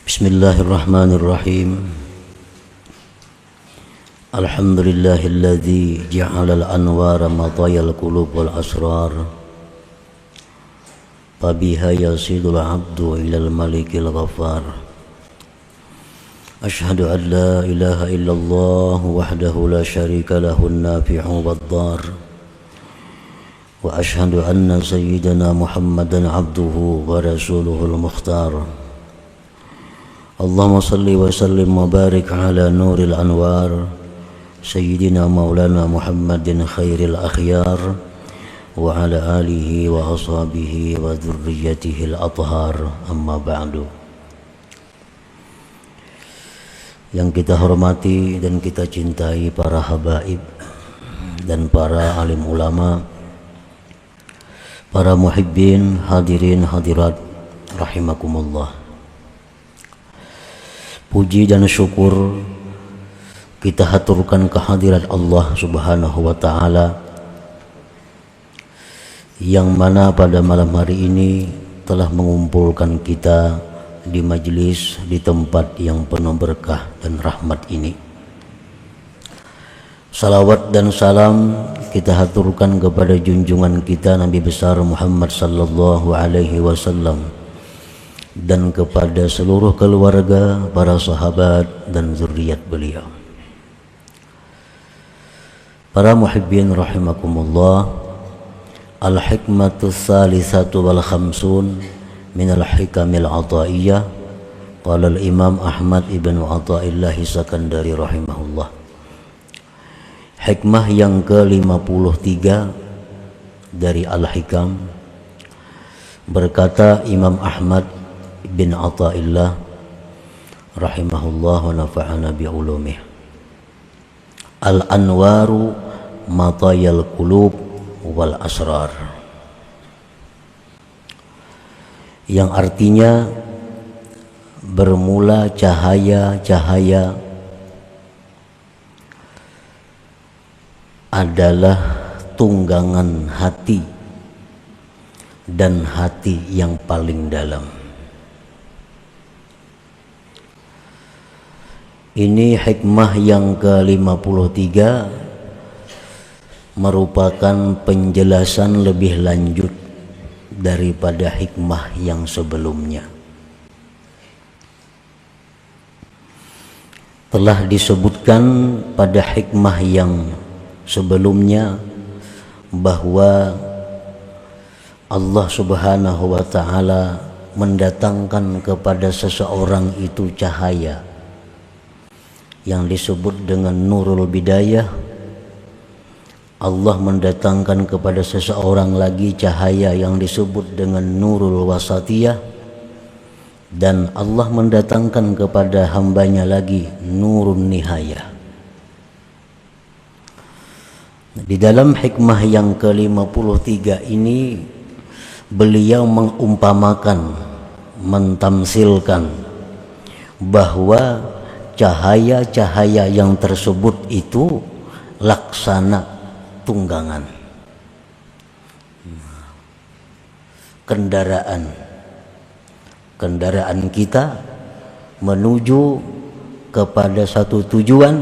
Bismillahirrahmanirrahim. Alhamdulillahilladzi ja'alal anwara matayal qulub wal asrar. Fabiha yasidul abdu ilal malikil ghafar. Ashhadu an la ilaha illallah wahdahu la syarika lahun nafi'u wad-dar. Wa ashhadu anna sayyidana Muhammadan abduhu wa rasuluhul mukhtar. Allahumma salli wa sallim wa barik ala nuril anwar Sayyidina maulana Muhammadin khairil akhyar wa ala alihi wa ashabihi wa dhurriyyatihil athhar, amma ba'du. Yang kita hormati dan kita cintai para habaib dan para alim ulama, para muhibbin, hadirin hadirat rahimakumullah. Puji dan syukur kita haturkan kehadirat Allah Subhanahu wa ta'ala, yang mana pada malam hari ini telah mengumpulkan kita di majlis, di tempat yang penuh berkah dan rahmat ini. Salawat dan salam kita haturkan kepada junjungan kita Nabi besar Muhammad sallallahu alaihi wasallam, dan kepada seluruh keluarga, para sahabat dan zuriat beliau. Para muhibbin rahimakumullah, al-hikmatu tsalitsatu wal khamsun minal hikamil ataiyah, qala al-imam Ahmad ibn Athaillah Sakandari rahimahullah. Hikmah yang ke-53 dari al-hikam, berkata Imam Ahmad bin Athaillah rahimahullah wa nafa'ana bi ulumih, al-anwaru matayal qulub wal asrar, yang artinya bermula cahaya-cahaya adalah tunggangan hati dan hati yang paling dalam. Ini hikmah yang ke-53 merupakan penjelasan lebih lanjut daripada hikmah yang sebelumnya. Telah disebutkan pada hikmah yang sebelumnya bahwa Allah Subhanahu wa ta'ala mendatangkan kepada seseorang itu cahaya yang disebut dengan nurul bidayah. Allah mendatangkan kepada seseorang lagi cahaya yang disebut dengan nurul wasatiyah, dan Allah mendatangkan kepada hambanya lagi nurun nihayah. Di dalam hikmah yang ke-53 ini beliau mengumpamakan, mentamsilkan bahwa cahaya-cahaya yang tersebut itu laksana tunggangan, kendaraan kita menuju kepada satu tujuan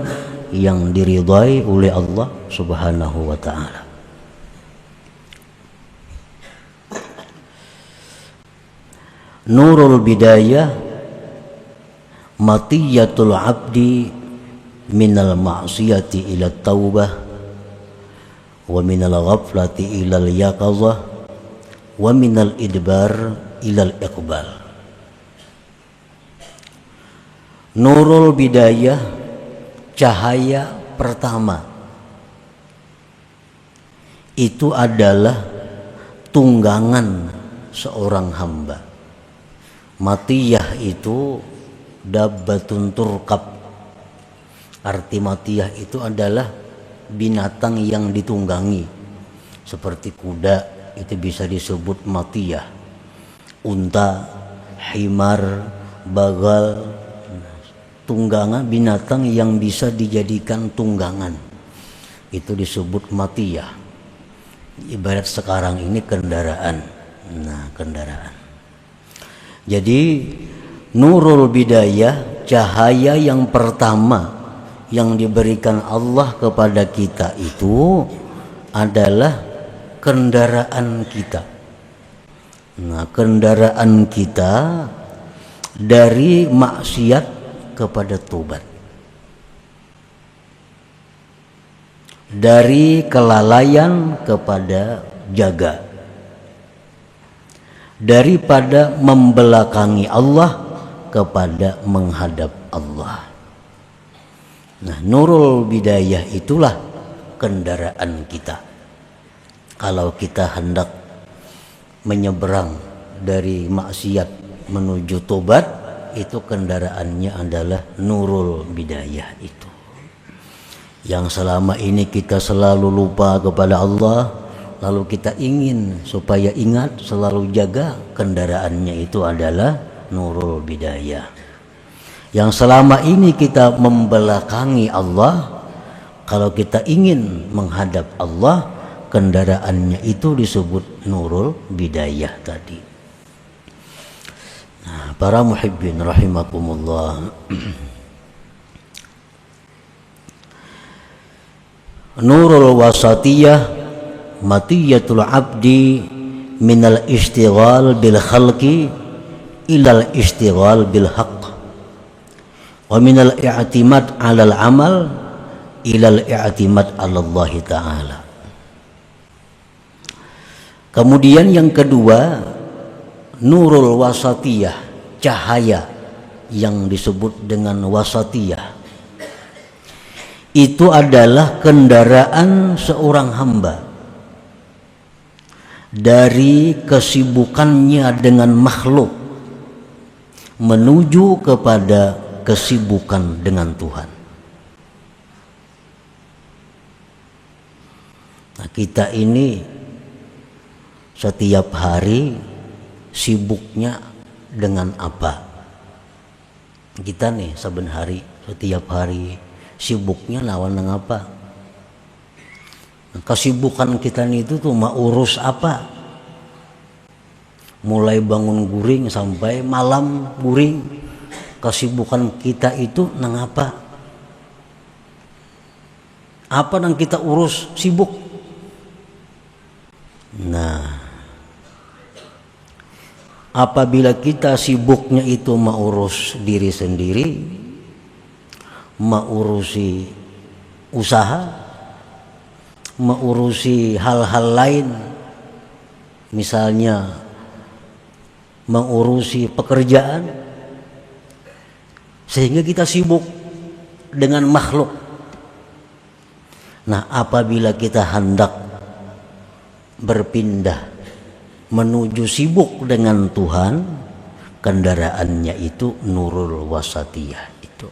yang diridhai oleh Allah Subhanahu wa ta'ala. Nurul bidayah matiyatul abdi minal ma'siyati ila taubah wa minal ghaflati ilal yaqazah wa minal idbar ilal iqbal. Nurul bidayah, cahaya pertama, itu adalah tunggangan seorang hamba. Matiyah itu dabbatun turkab. Arti matiyah itu adalah binatang yang ditunggangi. Seperti kuda itu bisa disebut matiyah, unta, himar, bagal, tunggangan, binatang yang bisa dijadikan tunggangan, itu disebut matiyah. Ibarat sekarang ini kendaraan. Nah, kendaraan. Jadi Nurul bidayah, cahaya yang pertama yang diberikan Allah kepada kita itu adalah kendaraan kita. Nah, kendaraan kita dari maksiat kepada tobat, dari kelalaian kepada jaga, daripada membelakangi Allah kepada menghadap Allah. Nah, nurul bidayah itulah kendaraan kita. Kalau kita hendak menyeberang dari maksiat menuju tobat, itu kendaraannya adalah nurul bidayah itu. Yang selama ini kita selalu lupa kepada Allah, lalu kita ingin supaya ingat, selalu jaga, kendaraannya itu adalah nurul bidayah. Yang selama ini kita membelakangi Allah, kalau kita ingin menghadap Allah, kendaraannya itu disebut nurul bidayah tadi. Nah, para muhibbin rahimakumullah, nurul wasatiyah matiyatul abdi minal istighal bil khalqi ilal istighal bil haqq wa minal i'timad 'alal amal ilal i'timad 'ala Allah taala. Kemudian yang kedua, nurul wasatiyah, cahaya yang disebut dengan wasatiyah, itu adalah kendaraan seorang hamba dari kesibukannya dengan makhluk menuju kepada kesibukan dengan Tuhan. Nah, kita ini setiap hari sibuknya dengan apa? Kita nih saben hari, setiap hari sibuknya lawan dengan apa? Nah, kesibukan kita nih itu tuh mau urus apa? Mulai bangun guring sampai malam guring, kesibukan kita itu nang apa? Apa yang kita urus sibuk? Nah, apabila kita sibuknya itu mengurus diri sendiri, mengurusi usaha, mengurusi hal-hal lain, misalnya mengurusi pekerjaan, sehingga kita sibuk dengan makhluk. Nah, apabila kita hendak berpindah menuju sibuk dengan Tuhan, kendaraannya itu nurul wasatiyah, itu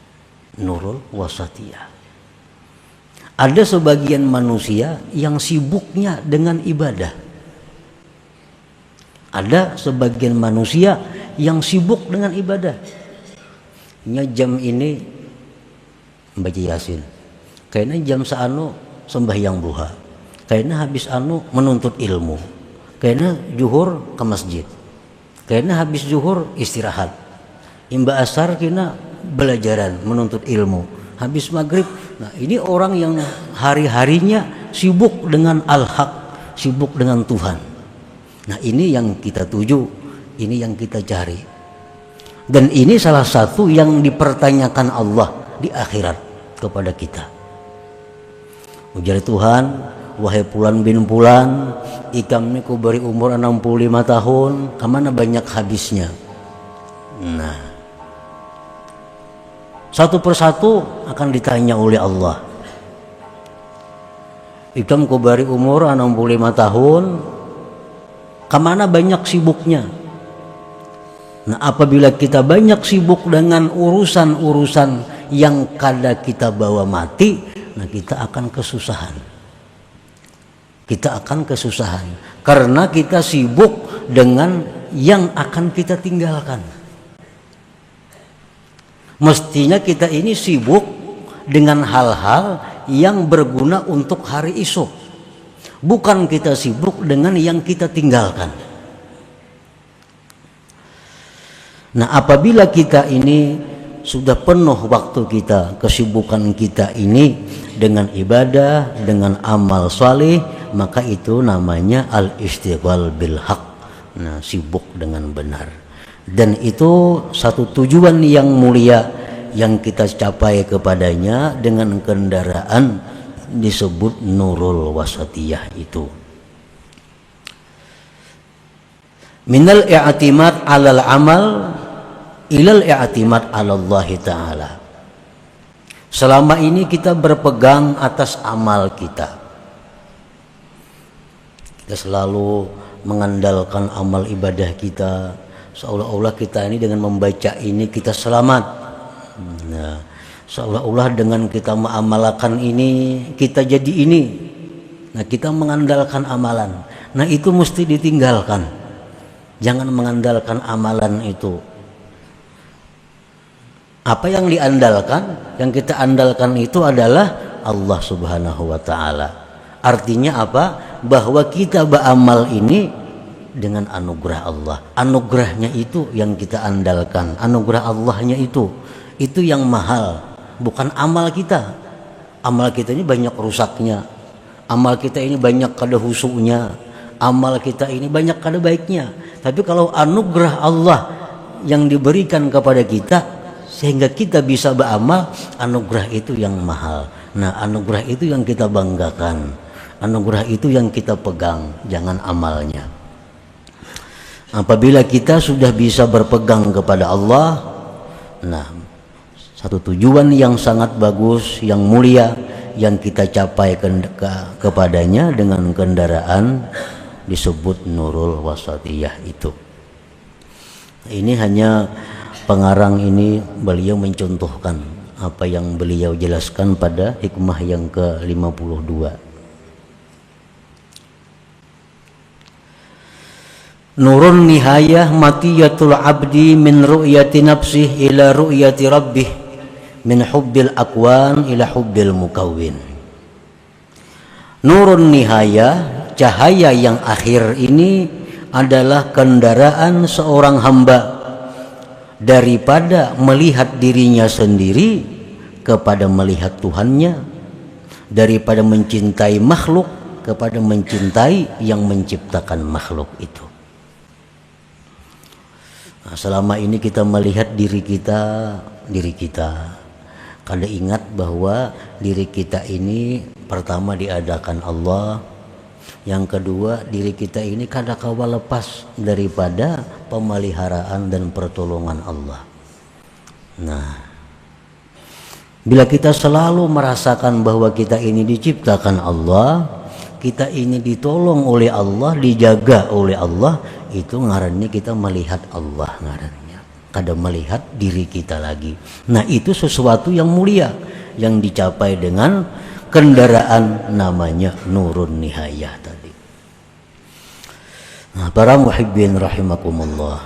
nurul wasatiyah. Ada sebagian manusia yang sibuknya dengan ibadah. Ada sebagian manusia yang sibuk dengan ibadah. Jam ini membaca Yasin, kayaknya jam seanu sembahyang duha, kayaknya habis anu menuntut ilmu, kayaknya zuhur ke masjid, kayaknya habis zuhur istirahat, imba asar kena belajaran menuntut ilmu, habis maghrib. Nah, ini orang yang hari-harinya sibuk dengan al-haq, sibuk dengan Tuhan. Nah, ini yang kita tuju, ini yang kita cari, dan ini salah satu yang dipertanyakan Allah di akhirat kepada kita. Ujar Tuhan, wahai Fulan bin Fulan, ikam ini ku beri umur 65 tahun, kemana banyak habisnya? Nah, satu persatu akan ditanya oleh Allah. Ikam ku beri umur 65 tahun, kemana banyak sibuknya? Nah, apabila kita banyak sibuk dengan urusan-urusan yang kada kita bawa mati, nah kita akan kesusahan. Kita akan kesusahan karena kita sibuk dengan yang akan kita tinggalkan. Mestinya kita ini sibuk dengan hal-hal yang berguna untuk hari esok, bukan kita sibuk dengan yang kita tinggalkan. Nah, apabila kita ini sudah penuh waktu kita, kesibukan kita ini dengan ibadah, dengan amal saleh, maka itu namanya al-istighfar bil haq. Nah, sibuk dengan benar. Dan itu satu tujuan yang mulia yang kita capai kepadanya dengan kendaraan disebut nurul wasatiyah itu. Minal i'timad 'alal amal ilal i'timad 'ala Allah taala. Selama ini kita berpegang atas amal kita. Kita selalu mengandalkan amal ibadah kita, seolah-olah kita ini dengan membaca ini kita selamat. Nah, seolah-olah dengan kita mengamalkan ini kita jadi ini. Nah, kita mengandalkan amalan. Nah, itu mesti ditinggalkan. Jangan mengandalkan amalan itu. Apa yang diandalkan, yang kita andalkan itu adalah Allah Subhanahu wa taala. Artinya apa? Bahwa kita beramal ini dengan anugerah Allah. Anugerahnya itu yang kita andalkan. Anugerah Allahnya itu yang mahal, bukan amal kita. Amal kita ini banyak rusaknya. Amal kita ini banyak kada husuknya. Amal kita ini banyak kada baiknya. Tapi kalau anugerah Allah yang diberikan kepada kita sehingga kita bisa beramal, anugerah itu yang mahal. Nah, anugerah itu yang kita banggakan. Anugerah itu yang kita pegang, jangan amalnya. Apabila kita sudah bisa berpegang kepada Allah, nah, satu tujuan yang sangat bagus, yang mulia yang kita capai kepadanya dengan kendaraan disebut nurul wasatiyah itu. Ini hanya pengarang ini beliau mencontohkan apa yang beliau jelaskan pada hikmah yang ke-52. Nurun nihayah matiyatul abdi min ru'yati nafsih ila ru'yati rabbih min hubbil akwan ila hubbil mukawwin. Nurun nihayah, cahaya yang akhir ini adalah kendaraan seorang hamba daripada melihat dirinya sendiri kepada melihat Tuhannya, daripada mencintai makhluk kepada mencintai yang menciptakan makhluk itu. Nah, selama ini kita melihat diri kita, kada ingat bahwa diri kita ini pertama diadakan Allah. Yang kedua, diri kita ini kada kawa lepas daripada pemeliharaan dan pertolongan Allah. Nah, bila kita selalu merasakan bahwa kita ini diciptakan Allah, kita ini ditolong oleh Allah, dijaga oleh Allah, itu ngarannya kita melihat Allah ngarannya. Kada melihat diri kita lagi. Nah, itu sesuatu yang mulia yang dicapai dengan kendaraan namanya nurun nihayah tadi. Nah, para muhibbin rahimakumullah,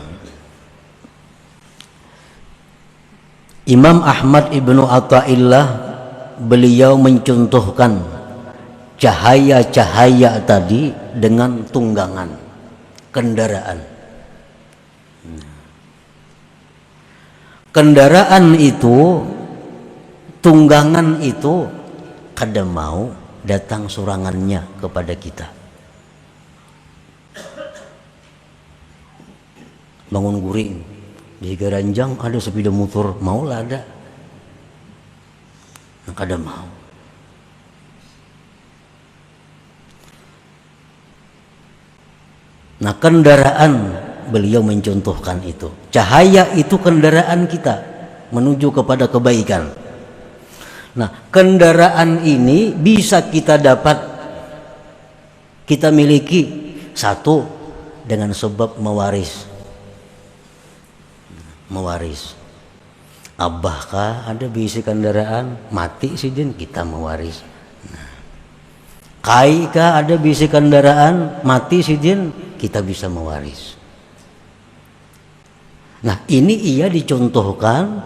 Imam Ahmad Ibnu Athaillah beliau mencontohkan cahaya-cahaya tadi dengan tunggangan kendaraan. Kendaraan itu, tunggangan itu kada mau datang sorangannya kepada kita. Bangun guring di Garanjang ada sepeda motor, maulah ada. Nah, kada mau. Nah, kendaraan beliau mencontohkan itu. Cahaya itu kendaraan kita menuju kepada kebaikan. Nah, kendaraan ini bisa kita dapat, kita miliki satu dengan sebab mewaris. Abah kah ada bisi kendaraan, mati si din kita mewaris. Kai kah ada bisi kendaraan, mati si din kita bisa mewaris. Nah, ini ia dicontohkan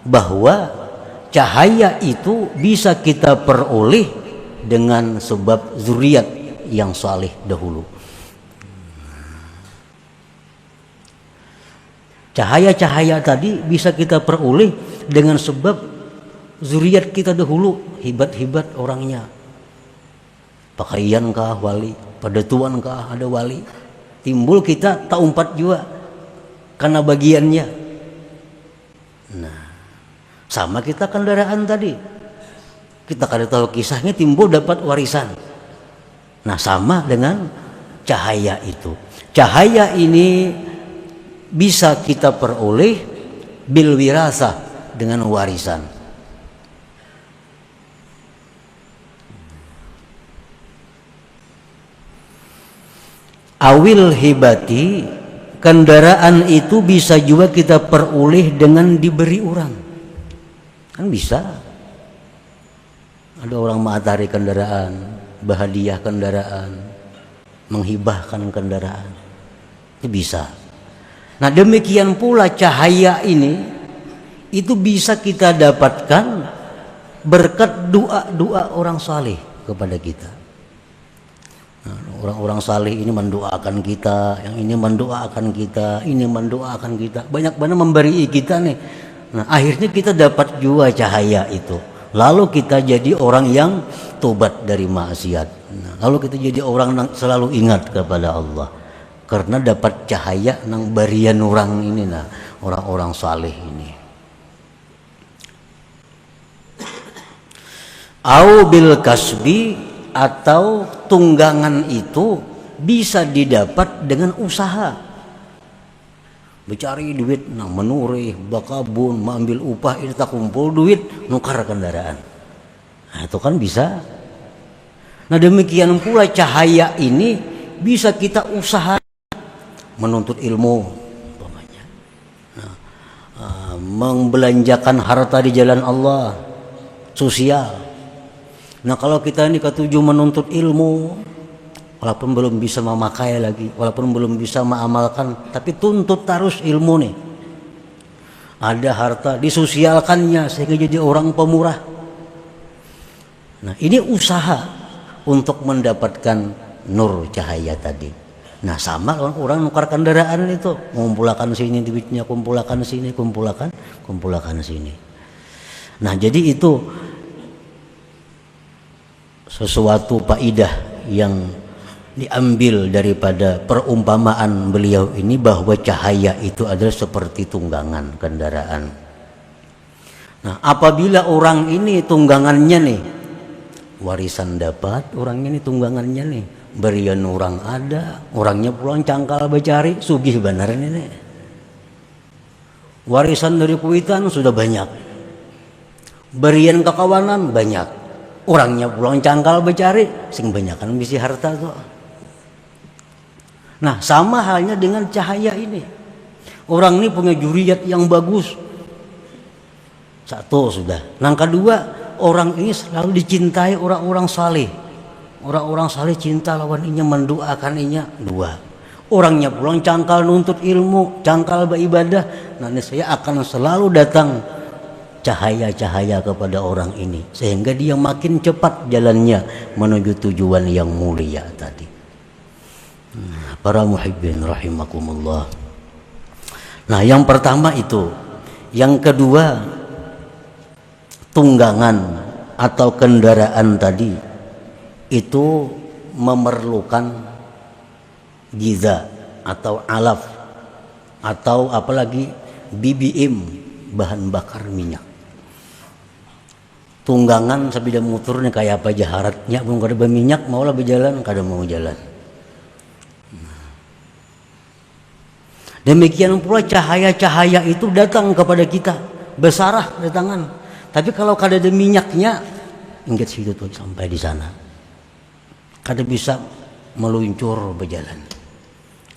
bahwa cahaya itu bisa kita peroleh dengan sebab zuriat yang saleh dahulu. Cahaya-cahaya tadi bisa kita peroleh dengan sebab zuriat kita dahulu hebat-hebat orangnya. Pakaian kah wali, padatuan kah ada wali. Timbul kita tak umpat juga karena bagiannya. Nah, sama kita kendaraan tadi. Kita kada tahu kisahnya timbul dapat warisan. Nah, sama dengan cahaya itu. Cahaya ini bisa kita peroleh bil wirasah dengan warisan. Awil hibati, kendaraan itu bisa juga kita peroleh dengan diberi orang. Kan bisa. Ada orang matahari kendaraan, berhadiah kendaraan, menghibahkan kendaraan. Itu bisa. Nah, demikian pula cahaya ini itu bisa kita dapatkan berkat doa-doa orang saleh kepada kita. Nah, orang-orang saleh ini mendoakan kita, yang ini mendoakan kita, ini mendoakan kita, banyak banget memberi kita nih. Nah, akhirnya kita dapat juga cahaya itu. Lalu kita jadi orang yang tobat dari maksiat. Nah, lalu kita jadi orang yang selalu ingat kepada Allah karena dapat cahaya nang barian orang ini, nah orang-orang saleh ini. Au bil kasbi, atau tunggangan itu bisa didapat dengan usaha. Mencari duit, nah menurih, bakabun, mengambil upah, ini tak kumpul duit, nukar kendaraan. Nah, itu kan bisa. Nah, demikian pula cahaya ini bisa kita usaha menuntut ilmu, umpamanya. Nah, membelanjakan harta di jalan Allah, sosial. Nah, kalau kita ini ketujuh menuntut ilmu, walaupun belum bisa memakai lagi, walaupun belum bisa mengamalkan, tapi tuntut terus ilmu nih. Ada harta, disosialkannya sehingga jadi orang pemurah. Nah, ini usaha untuk mendapatkan nur cahaya tadi. Nah, sama orang nukar kendaraan itu, mengumpulkan sini duitnya, kumpulkan sini, kumpulkan sini. Nah, jadi itu sesuatu faidah yang diambil daripada perumpamaan beliau ini, bahwa cahaya itu adalah seperti tunggangan kendaraan. Nah, apabila orang ini tunggangannya nih, warisan dapat, orang ini tunggangannya nih, berian orang ada, orangnya pulang cangkal becari, sugih benar ini. Warisan dari kuitan sudah banyak, berian kekawanan banyak, orangnya pulang cangkal becari, sing banyakan bisi harta tuh. Nah, sama halnya dengan cahaya ini. Orang ini punya juriat yang bagus, satu sudah. Yang kedua, orang ini selalu dicintai orang-orang saleh. Orang-orang saleh cinta lawan inya, mendoakan inya. Dua, orangnya pulang cangkal nuntut ilmu, cangkal beribadah. Nanti saya akan selalu datang cahaya-cahaya kepada orang ini, sehingga dia makin cepat jalannya menuju tujuan yang mulia tadi. Para muhibbin rahimakumullah. Nah, yang pertama itu. Yang kedua, tunggangan atau kendaraan tadi itu memerlukan giza atau alaf, atau apalagi BBM, bahan bakar minyak. Tunggangan sabida motornya kayak apa jaharatnya, belum kada berminyak maulah berjalan, kada mau jalan. Demikian pula cahaya-cahaya itu datang kepada kita, besarah datangan. Tapi kalau kada ada minyaknya, ingat situ tuh sampai di sana, kada bisa meluncur berjalan.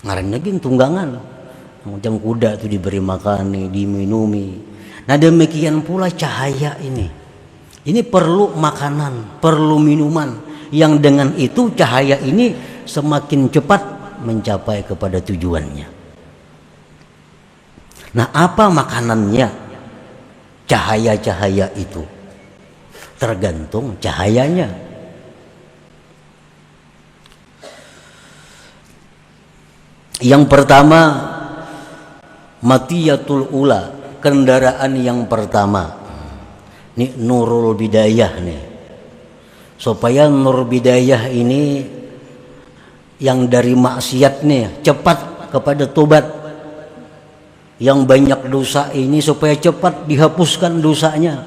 Ngaran lagi tunggangan, macam kuda itu diberi makan, diminumi. Nah, demikian pula cahaya ini. Ini perlu makanan, perlu minuman, yang dengan itu cahaya ini semakin cepat mencapai kepada tujuannya. Nah, apa makanannya cahaya-cahaya itu? Tergantung cahayanya. Yang pertama, Matiyatul ula, kendaraan yang pertama. Ini nurul bidayah nih. Supaya nur bidayah ini yang dari maksiat nih cepat kepada tobat. Yang banyak dosa ini supaya cepat dihapuskan dosanya.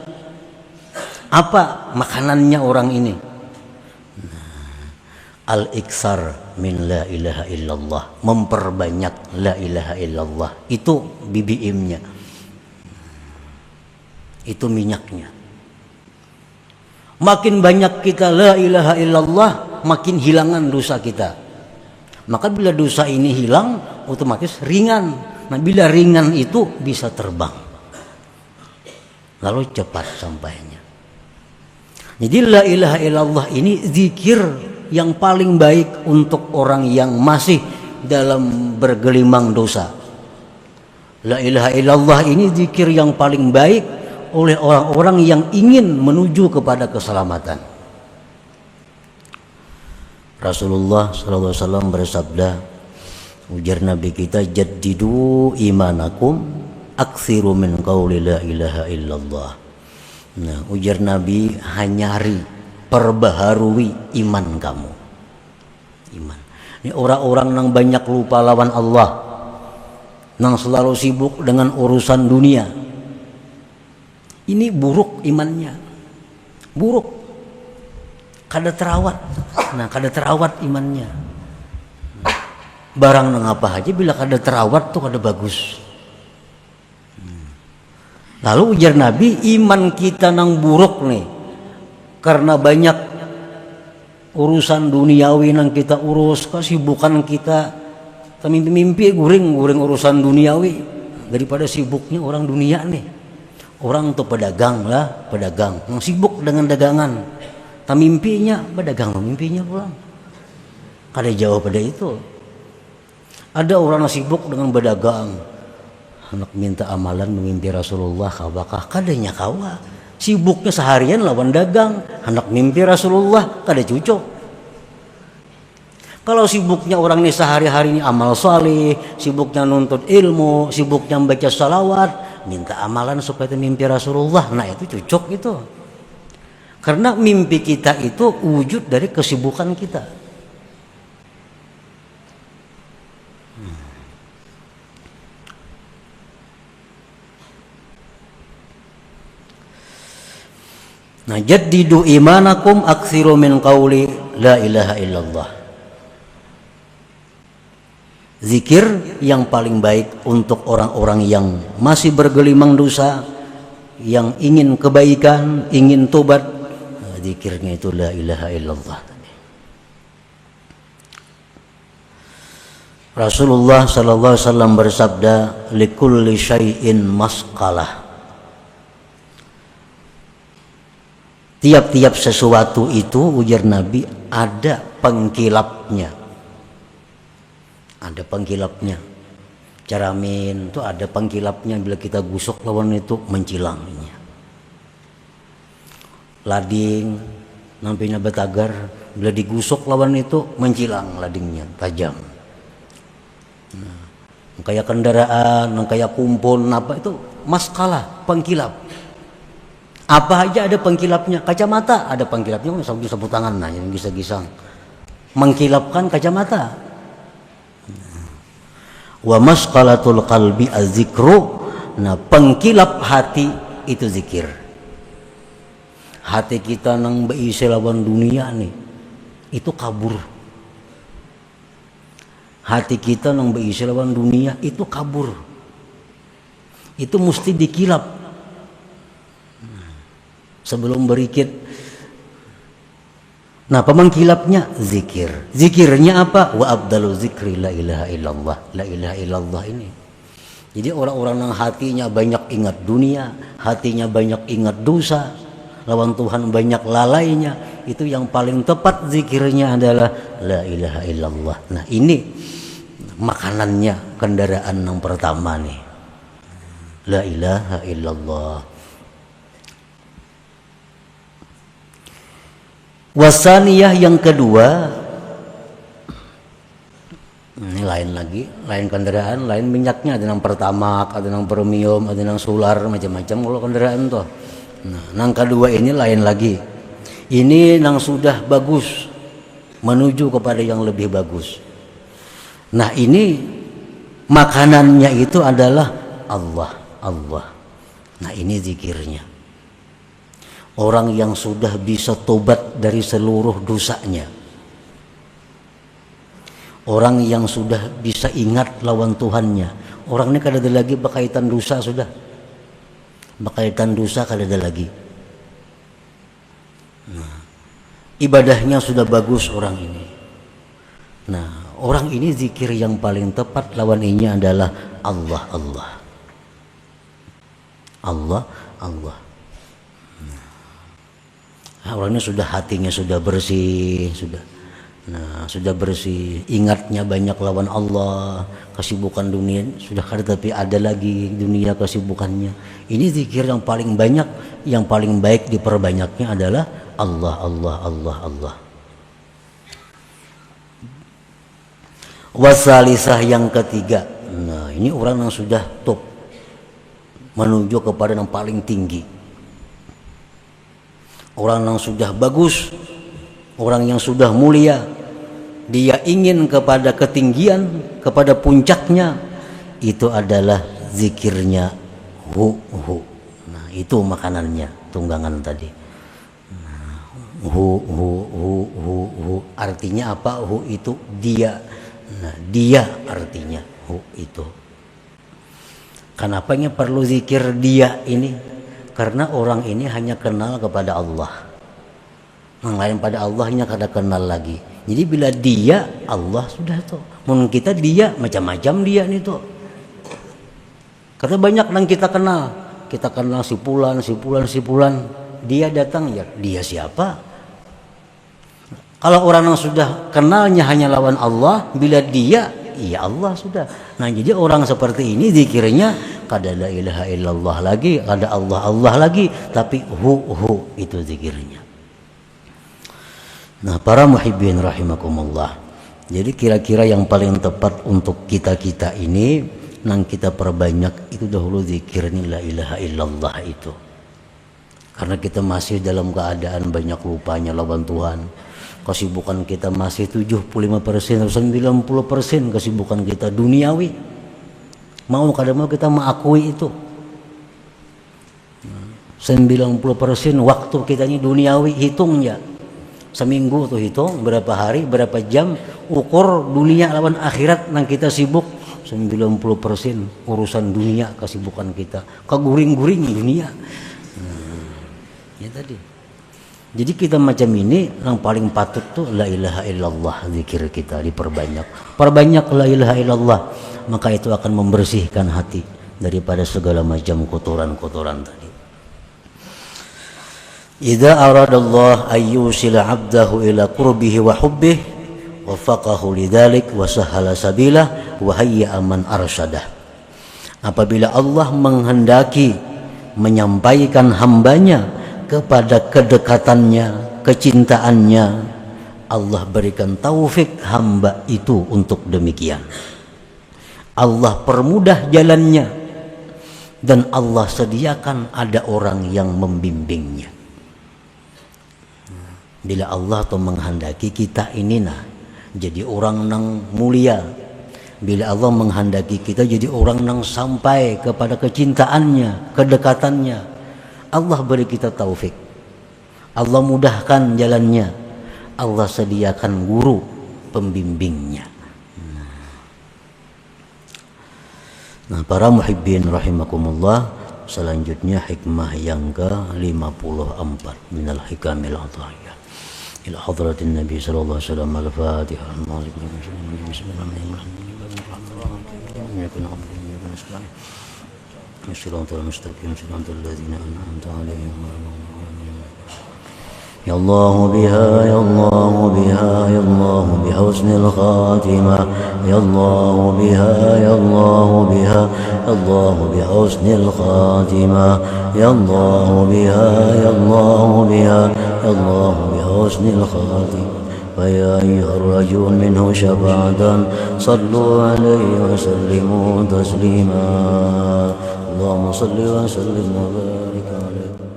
Apa makanannya orang ini? Al-iksar min la ilaha illallah, memperbanyak la ilaha illallah. Itu BBM-nya, itu minyaknya. Makin banyak kita la ilaha illallah, makin hilangan dosa kita. Maka bila dosa ini hilang, otomatis ringan. Nah, bila ringan itu bisa terbang, lalu cepat sampainya. Jadi la ilaha illallah ini zikir yang paling baik untuk orang yang masih dalam bergelimang dosa. La ilaha illallah ini zikir yang paling baik oleh orang-orang yang ingin menuju kepada keselamatan. Rasulullah SAW bersabda, ujar Nabi kita, jaddidu imanakum aktsiru min qauli la ilaha illallah. Nah, ujar Nabi, hanyari, perbaharui iman kamu. Iman. Ini orang-orang yang banyak lupa lawan Allah, yang selalu sibuk dengan urusan dunia. Ini buruk imannya, buruk. Kada terawat. Nah, kada terawat imannya. Barang nang apa aja bila kada terawat tuh kada bagus. Lalu ujar Nabi, iman kita nang buruk nih karena banyak urusan duniawi nang kita urus, kesibukan kita, mimpi guring urusan duniawi daripada sibuknya orang dunia nih. Orang tuh pedagang lah, pedagang yang sibuk dengan dagangan, mimpinya pedagang, mimpinya pulang. Kada jauh pada itu. Ada orang yang sibuk dengan berdagang, hendak minta amalan memimpi Rasulullah, kabakah kadanya kawa sibuknya seharian lawan dagang, hendak mimpi Rasulullah kada cocok. Kalau sibuknya orang ini sehari-hari ini amal salih, sibuknya nuntut ilmu, sibuknya membaca salawat, minta amalan supaya mimpi Rasulullah, nah itu cocok itu. Karena mimpi kita itu wujud dari kesibukan kita. Nah, jaddidu imanakum aktsiru min qauli la ilaha illallah. Zikir yang paling baik untuk orang-orang yang masih bergelimang dosa, yang ingin kebaikan, ingin tobat, zikirnya itu la ilaha illallah. Rasulullah sallallahu alaihi wasallam bersabda, likulli syai'in masqalah. Tiap-tiap sesuatu itu, ujar Nabi, ada pengkilapnya. Ada pengkilapnya. Caramin itu ada pengkilapnya, bila kita gusok lawan itu mencilangnya. Lading nampaknya betagar, bila digusok lawan itu mencilang ladingnya, tajam. Nah, kayak kendaraan, kayak kumpul, apa itu maskalah, pengkilap. Apa aja ada pengkilapnya. Kacamata ada pengkilapnya, sapu tangan, nah yang gisang-gisang mengkilapkan kacamata. Wa masqalatul qalbi az-zikru. Nah, pengkilap hati itu zikir. Hati kita nang beisi lawan dunia nih, itu kabur. Hati kita nang beisi lawan dunia itu kabur. Itu mesti dikilap sebelum berikit. Nah, pemengkilapnya zikir. Zikirnya apa? Wa abdalu zikri la ilaha illallah. La ilaha illallah ini. Jadi orang-orang yang hatinya banyak ingat dunia, hatinya banyak ingat dosa, lawan Tuhan banyak lalainya, itu yang paling tepat zikirnya adalah la ilaha illallah. Nah, ini makanannya, kendaraan yang pertama nih. La ilaha illallah. Wasaniyah yang kedua, Ini lain lagi, lain kendaraan, lain minyaknya, ada yang pertamak, ada yang premium, ada yang solar, macam-macam kalau kendaraan tuh. Nah, yang kedua ini lain lagi. Ini yang sudah bagus menuju kepada yang lebih bagus. Nah, ini makanannya itu adalah Allah, Allah. Nah, ini zikirnya. Orang yang sudah bisa tobat dari seluruh dosanya. Orang yang sudah bisa ingat lawan Tuhannya. Orang ini kada ada lagi berkaitan dosa sudah. Berkaitan dosa kada ada lagi. Nah, ibadahnya sudah bagus orang ini. Nah, orang ini zikir yang paling tepat lawan ini adalah Allah, Allah. Allah, Allah. Nah, orang ini sudah hatinya sudah bersih, sudah. Nah, sudah bersih, ingatnya banyak lawan Allah, kesibukan dunia sudah kada tapi ada lagi dunia kesibukannya. Ini zikir yang paling banyak, yang paling baik diperbanyaknya adalah Allah, Allah, Allah, Allah. Wasalisah yang ketiga. Nah, ini orang yang sudah top menuju kepada yang paling tinggi. Orang yang sudah bagus, orang yang sudah mulia, dia ingin kepada ketinggian, kepada puncaknya, itu adalah zikirnya hu. Nah, itu makanannya, tunggangan tadi. Nah, hu. Artinya apa? Hu itu dia. Nah, dia artinya hu itu. Kenapanya perlu zikir dia ini? Karena orang ini hanya kenal kepada Allah. Yang lain pada Allahnya kada kenal lagi. Jadi bila dia Allah sudah tuh. Mun kita dia macam-macam dia nih tuh. Karena banyak yang kita kenal. Kita kenal si Fulan. Dia datang ya dia siapa? Kalau orang yang sudah kenalnya hanya lawan Allah, bila dia iya Allah sudah. Nah, jadi orang seperti ini zikirnya kada la ilaha illallah lagi, kada Allah Allah lagi, tapi hu itu zikirnya. Nah, para muhibbin rahimakumullah. Jadi kira-kira yang paling tepat untuk kita-kita ini nang kita perbanyak itu dahulu zikir la ilaha illallah itu. Karena kita masih dalam keadaan banyak lupanya lawan Tuhan. Kesibukan kita masih 75% atau 90% kesibukan kita duniawi. Mau kada mau kita mengakui itu. 90% waktu kita ini duniawi, hitungnya. Seminggu tuh hitung berapa hari, berapa jam, ukur dunia lawan akhirat nang kita sibuk. 90% urusan dunia kesibukan kita. Keguring-guring dunia. Ya tadi. Jadi kita macam ini yang paling patut tuh la ilaha illallah, zikir kita diperbanyak. Perbanyak la ilaha illallah, maka itu akan membersihkan hati daripada segala macam kotoran-kotoran tadi. Idza aradallah ayyusila 'abdahu ila qurbihi wa hubbihi wafaqahu lidzalik wa sahala sabilah wa hayya man arsyadah. Apabila Allah menghendaki menyampaikan hambanya kepada kedekatannya, kecintaannya, Allah berikan taufik hamba itu untuk demikian. Allah permudah jalannya dan Allah sediakan ada orang yang membimbingnya. Bila Allah tuh menghendaki kita ini jadi orang nang mulia, bila Allah menghendaki kita jadi orang nang sampai kepada kecintaannya, kedekatannya, Allah beri kita taufik. Allah mudahkan jalannya. Allah sediakan guru pembimbingnya. Nah, para muhibbin rahimakumullah, selanjutnya hikmah yang ke-54 minal hikamil atahiyah ila hadratin Nabi sallallahu alaihi wasallam. Al-Fatihah. Bismillahirrahmanirrahim. Shiratal mustaqim shiratal ladzina an'amta 'alaihim ya Allah biha ya Allah biha ya Allah bihusnil khatimah ya Allah biha ya Allah biha ya Allah bihusnil khatimah ya Allah biha ya Allah biha ya Allah bihusnil khatimah ويا أيها الرجل منه شفاعة صلوا عليه وسلموا تسليما اللهم صل وسلم وبارك عليه.